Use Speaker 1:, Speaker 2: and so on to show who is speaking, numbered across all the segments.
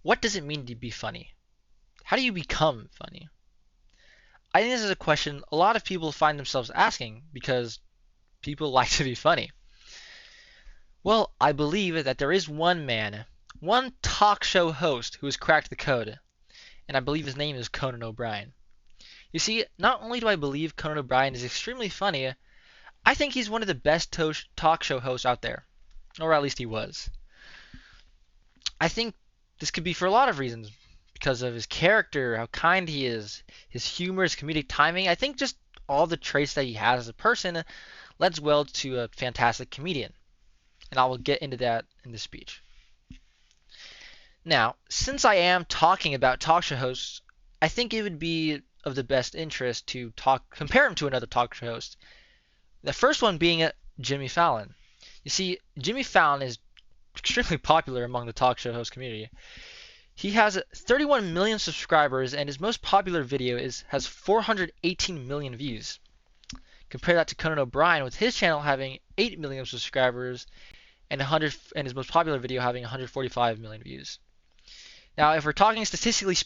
Speaker 1: What does it mean to be funny? How do you become funny? I think this is a question a lot of people find themselves asking because people like to be funny. Well, I believe that there is one man, one talk show host who has cracked the code, and I believe his name is Conan O'Brien. You see, not only do I believe Conan O'Brien is extremely funny, I think he's one of the best talk show hosts out there, or at least he was. I think this could be for a lot of reasons because of his character, how kind he is, his humor, his comedic timing. I think just all the traits that he has as a person lends well to a fantastic comedian. And I will get into that in this speech. Now, since I am talking about talk show hosts, I think it would be of the best interest to compare him to another talk show host. The first one being Jimmy Fallon. You see, Jimmy Fallon is extremely popular among the talk show host community. He has 31 million subscribers, and his most popular video has 418 million views. Compare that to Conan O'Brien with his channel having 8 million subscribers and his most popular video having 145 million views. Now, if we're talking statistically,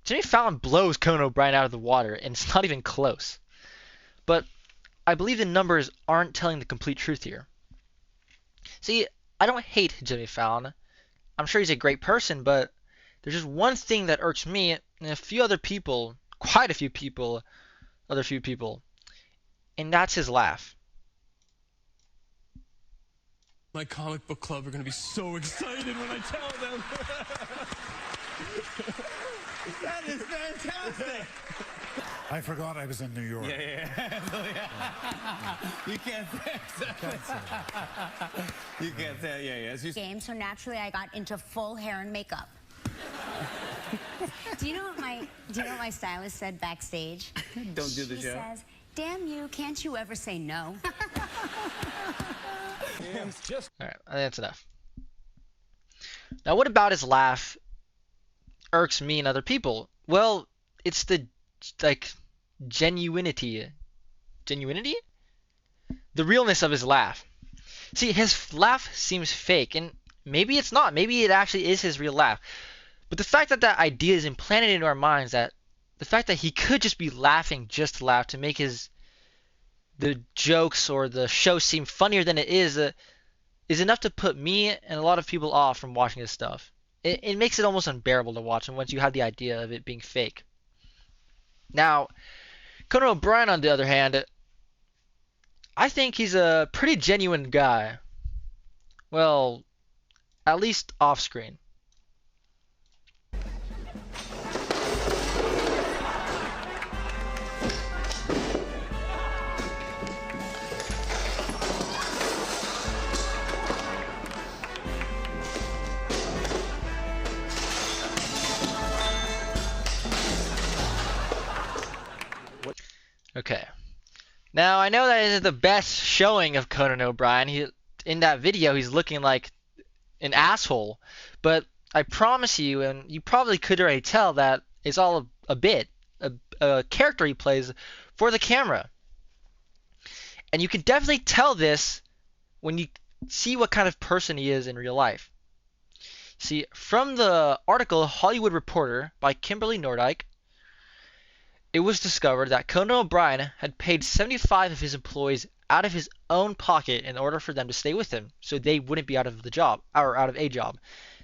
Speaker 1: Jimmy Fallon blows Conan O'Brien out of the water, and it's not even close. But I believe the numbers aren't telling the complete truth here. See, I don't hate Jimmy Fallon. I'm sure he's a great person, but there's just one thing that irks me and a few other people, quite a few people, and that's his laugh.
Speaker 2: My comic book club are going to be so excited when I tell them.
Speaker 3: That is fantastic.
Speaker 4: I forgot I was in New York.
Speaker 3: Yeah. You can't say. You can't say. Yeah.
Speaker 5: Game, so naturally I got into full hair and makeup. Do you know what my stylist said backstage?
Speaker 3: Don't do the
Speaker 5: She
Speaker 3: show.
Speaker 5: says, "Damn you, can't you ever say no?"
Speaker 1: Alright, I think that's enough. Now, what about his laugh irks me and other people? Well, it's the, genuinity? The realness of his laugh. See, his laugh seems fake, and maybe it's not. Maybe it actually is his real laugh. But the fact that that idea is implanted into our minds, that the fact that he could just be laughing just to laugh to make the jokes or the show seem funnier than it is enough to put me and a lot of people off from watching this stuff. It makes it almost unbearable to watch, and once you have the idea of it being fake. Now, Conan O'Brien, on the other hand, I think he's a pretty genuine guy. Well, at least off screen. Okay. Now, I know that isn't the best showing of Conan O'Brien. In that video, he's looking like an asshole. But I promise you, and you probably could already tell, that it's all a bit, a character he plays for the camera. And you can definitely tell this when you see what kind of person he is in real life. See, from the article Hollywood Reporter by Kimberly Nordyke, it was discovered that Conan O'Brien had paid 75 of his employees out of his own pocket in order for them to stay with him, so they wouldn't be out of a job.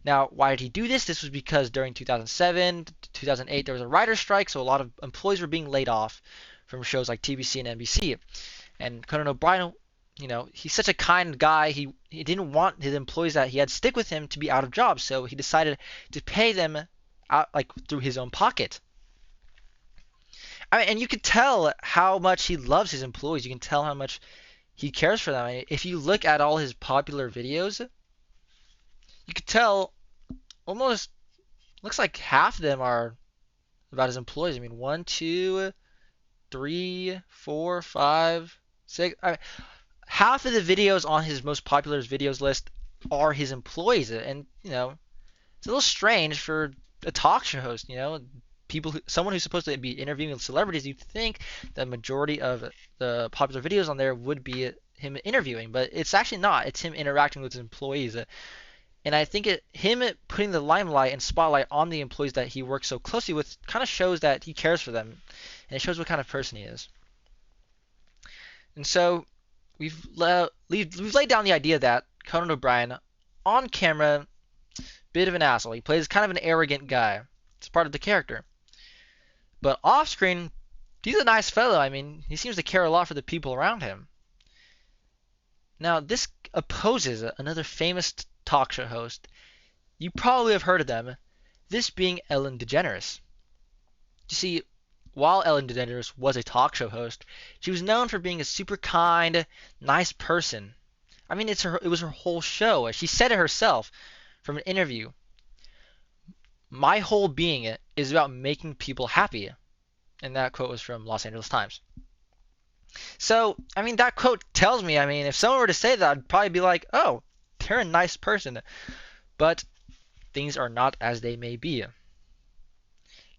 Speaker 1: Now, why did he do this? This was because during 2007 to 2008 there was a writer's strike, so a lot of employees were being laid off from shows like TBC and NBC. And Conan O'Brien, he's such a kind guy. He didn't want his employees that he had stick with him to be out of jobs, so he decided to pay them out through his own pocket. And you could tell how much he loves his employees. You can tell how much he cares for them. If you look at all his popular videos, you could tell almost looks like half of them are about his employees. 1, 2, 3, 4, 5, 6. Half of the videos on his most popular videos list are his employees, and it's a little strange for a talk show host. Someone who's supposed to be interviewing celebrities, you'd think the majority of the popular videos on there would be him interviewing, but it's actually not. It's him interacting with his employees. And I think him putting the limelight and spotlight on the employees that he works so closely with kind of shows that he cares for them, and it shows what kind of person he is. And so we've laid down the idea that Conan O'Brien, on camera, bit of an asshole. He plays kind of an arrogant guy. It's part of the character. But off screen, he's a nice fellow. I mean, he seems to care a lot for the people around him. Now, this opposes another famous talk show host. You probably have heard of them, this being Ellen DeGeneres. You see, while Ellen DeGeneres was a talk show host, she was known for being a super kind, nice person. I mean, it was her whole show. She said it herself from an interview. My whole being is about making people happy. And that quote was from Los Angeles Times. So, I mean, that quote tells me, I mean, if someone were to say that, I'd probably be like, oh, they're a nice person. But things are not as they may be.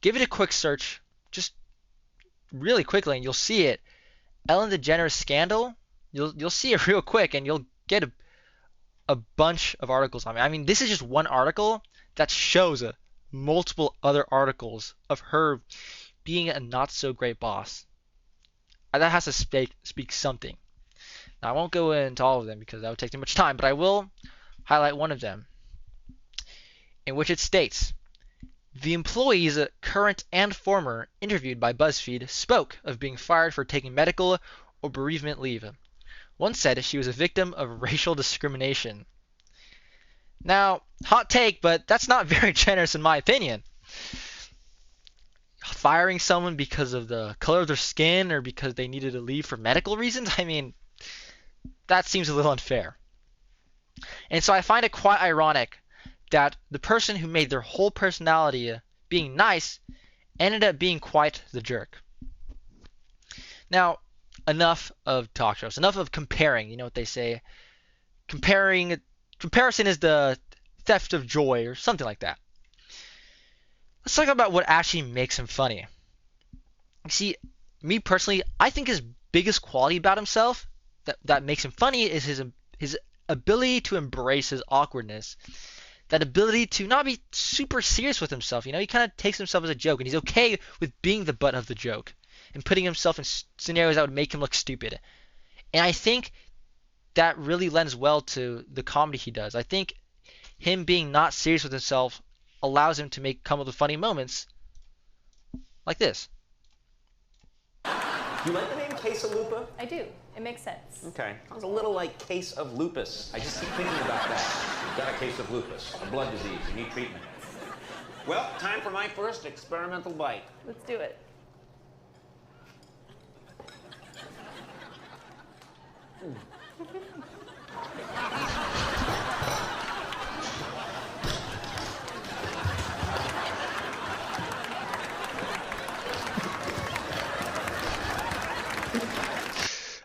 Speaker 1: Give it a quick search, just really quickly, and you'll see it. Ellen DeGeneres scandal, you'll see it real quick, and you'll get a bunch of articles on it. I mean, this is just one article that shows multiple other articles of her being a not so great boss. That has to speak something. Now, I won't go into all of them because that would take too much time, but I will highlight one of them, in which it states, the employees, current and former, interviewed by BuzzFeed spoke of being fired for taking medical or bereavement leave. One said she was a victim of racial discrimination. Now, hot take, but that's not very generous in my opinion. Firing someone because of the color of their skin or because they needed to leave for medical reasons? I mean, that seems a little unfair. And so I find it quite ironic that the person who made their whole personality being nice ended up being quite the jerk. Now, enough of talk shows, enough of comparing. You know what they say? Comparison is the theft of joy or something like that. Let's talk about what actually makes him funny. You see, me personally, I think his biggest quality about himself that makes him funny is his ability to embrace his awkwardness. That ability to not be super serious with himself. You know, he kind of takes himself as a joke, and he's okay with being the butt of the joke and putting himself in scenarios that would make him look stupid. And I think that really lends well to the comedy he does. I think him being not serious with himself allows him to come up with funny moments like this.
Speaker 6: You like the name Quesalupa?
Speaker 7: I do. It makes sense.
Speaker 6: Okay. Sounds a little like case of lupus. I just keep thinking about that. You've got a case of lupus, a blood disease. You need treatment. Well, time for my first experimental bite.
Speaker 7: Let's do it.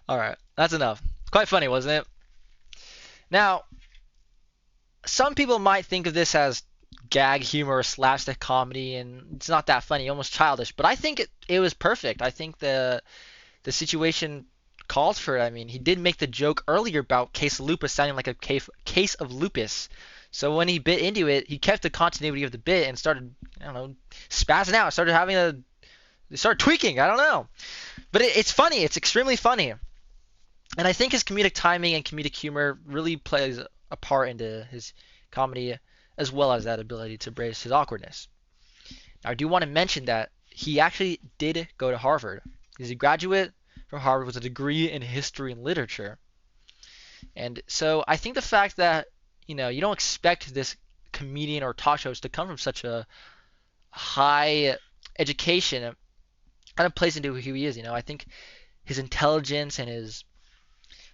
Speaker 1: Alright, that's enough. Quite funny, wasn't it? Now, some people might think of this as gag humor or slapstick comedy, and it's not that funny, almost childish, but I think it was perfect. I think the situation calls for it. I mean, he did make the joke earlier about case of lupus sounding like a case of lupus. So when he bit into it, he kept the continuity of the bit and started, I don't know, spazzing out. Started tweaking. I don't know. But it's funny. It's extremely funny. And I think his comedic timing and comedic humor really plays a part into his comedy, as well as that ability to embrace his awkwardness. Now, I do want to mention that he actually did go to Harvard. He's a graduate from Harvard with a degree in history and literature. And so I think the fact that, you don't expect this comedian or talk shows to come from such a high education kind of plays into who he is. I think his intelligence and his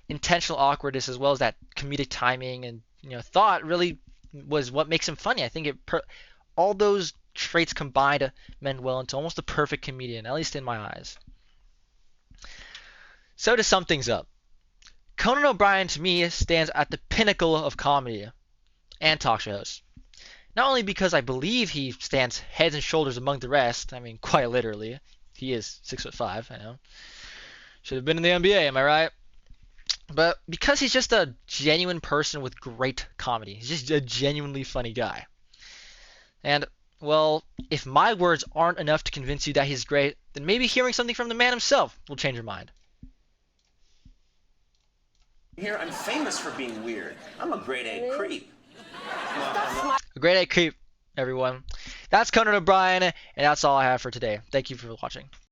Speaker 1: intentional awkwardness, as well as that comedic timing and thought, really was what makes him funny. I think all those traits combined meant well into almost a perfect comedian, at least in my eyes. So to sum things up, Conan O'Brien to me stands at the pinnacle of comedy and talk shows. Not only because I believe he stands heads and shoulders among the rest, I mean quite literally. He is 6'5", I know. Should have been in the NBA, am I right? But because he's just a genuine person with great comedy, he's just a genuinely funny guy. And, well, if my words aren't enough to convince you that he's great, then maybe hearing something from the man himself will change your mind.
Speaker 6: Here, I'm famous for being weird. I'm a grade A creep.
Speaker 1: A grade A creep, everyone. That's Conan O'Brien, and that's all I have for today. Thank you for watching.